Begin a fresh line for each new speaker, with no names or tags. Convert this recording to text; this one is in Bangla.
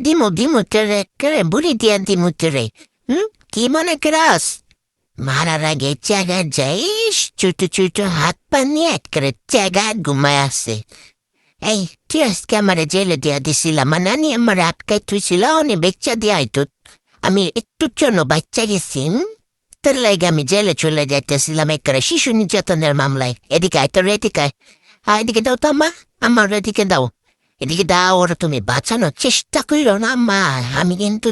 দিমু তোরে করে বুড়ি দিয়া দিমু তোরে। কি মনে করস? মারার আগে জায়গায় যাইস, ছোট হাত পা নিয়ে করে জায়গায় ঘুমায় আসে। এই তুই আজকে আমার জেলে দিয়া দিছিল, আমার নানি আমার আটকাই থুইছিল, অনেক বেচ্চা দিয়া হয়তো আমি একটুর জন্য বাচ্চা গেছি। তোর লাগে আমি জেলে চলে যাইতেছিলাম একবারে শিশু নির্যাতনের মামলায়। এদিকে আয়, তোর এদিকে আয়। এদিকে দাও তো আম্মা, আমার এদিকে দাও। এদিকে দাও, ওরা তুমি বাঁচানোর চেষ্টা করিল না আম্মা, আমি কিন্তু